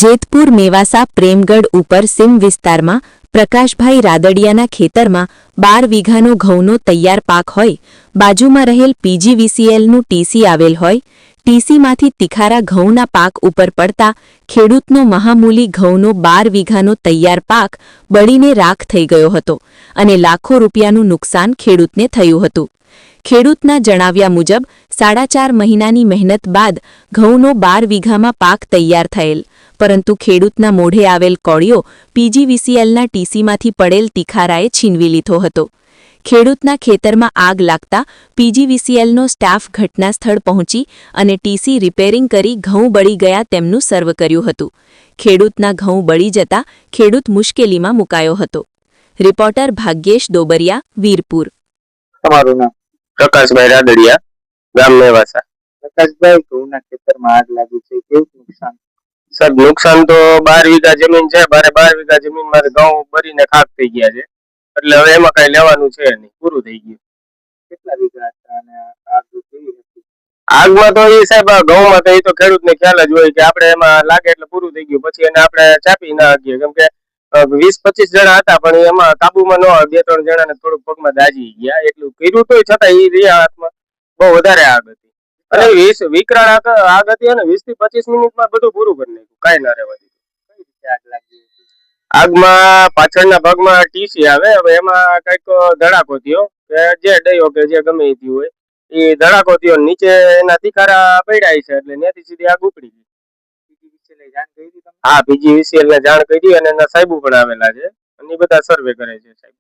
જેતપુર મેવાસા પ્રેમગઢ ઉપર સીમ વિસ્તારમાં પ્રકાશભાઈ રાદડિયાના ખેતરમાં 12 વીઘાનો ઘઉંનો તૈયાર પાક હોય, બાજુમાં રહેલ પીજીવીસીએલનું ટીસી આવેલ હોય, ટીસીમાંથી તિખારા ઘઉંના પાક ઉપર પડતા ખેડૂતનો મહામૂલી ઘઉંનો 12 વીઘાનો તૈયાર પાક બળીને રાખ થઈ ગયો હતો અને લાખો રૂપિયાનું નુકસાન ખેડૂતને થયું હતું। ખેડૂતના જણાવ્યા મુજબ 4.5 મહિનાની મહેનત બાદ ઘઉંનો 12 વીઘામાં પાક તૈયાર થયેલ, પરંતુ ખેડૂતના મોઢે આવેલ કોળિયો પીજીવીસીએલના ટીસીમાંથી પડેલ તિખારાએ છીનવી લીધો હતો। ખેડૂતના ખેતરમાં આગ લાગતા પીજીવીસીએલનો સ્ટાફ ઘટના સ્થળ પહોંચી અને ટીસી રિપેરિંગ કરી ઘઉં બળી ગયા તેમનું સર્વ કર્યું હતું। ખેડૂતના ઘઉં બળી જતા ખેડૂત મુશ્કેલીમાં મુકાયો હતો। રિપોર્ટર ભાગ્યેશ દોબરિયા, વીરપુર। તમારું નામ? પ્રકાશભાઈ રાદડિયા, ગામ મેવાસા। પ્રકાશભાઈ, ઘઉંના ખેતરમાં આગ લાગી છે, કેવું નુકસાન? સાહેબ, નુકસાન તો 12 વીઘા જમીન છે, 12 વીઘા જમીનમાં ઘઉં બળીને ખાક થઈ ગયા છે, એટલે હવે એમાં કઈ લેવાનું છે નહીં, પૂરું થઈ ગયું। કેટલા વીઘા હતા અને આગ કેવી હતી? આગમાં તો એ સાહેબ ઘઉંમાં તો એ તો ખેડૂતને ખ્યાલ જ હોય કે આપણે એમાં લાગે એટલે પૂરું થઈ ગયું, પછી એને આપણે ચાપી ના શકીએ, કેમ કે 20-25 જણા હતા, પણ એમાં કાબુમાં ન આવે। 2-3 જણાને થોડુંક પગમાં દાજી ગયા, એટલું કર્યું તોય છતાં એ રહ્યા હાથમાં બહુ વધારે આગ હતી અને 20 વિકરાળ આગ હતી અને 20 થી 25 મિનિટમાં બધું પૂરું કરી નાખ્યું, કાંઈ ના રહેવા દીધું। કઈ રીતે આગ લાગી હતી? આગમાં પાછળના ભાગમાં ટીસી આવે, હવે એમાં કઈક ધડાકો થયો કે જે ડયો કે જે ગમે એ થયું હોય, એ ધડાકો થયો, નીચે એના તિખારા પડ્યા છે, એટલે ત્યાંથી સીધી આગ ઉપડી ગઈ। પીજીવીસીએલ જાણ કરી હતી તમે? હા, પીજીવીસીએલ ને જાણ કરી અને એના સાહેબો પણ આવેલા છે અને એ બધા સર્વે કરે છે સાહેબ।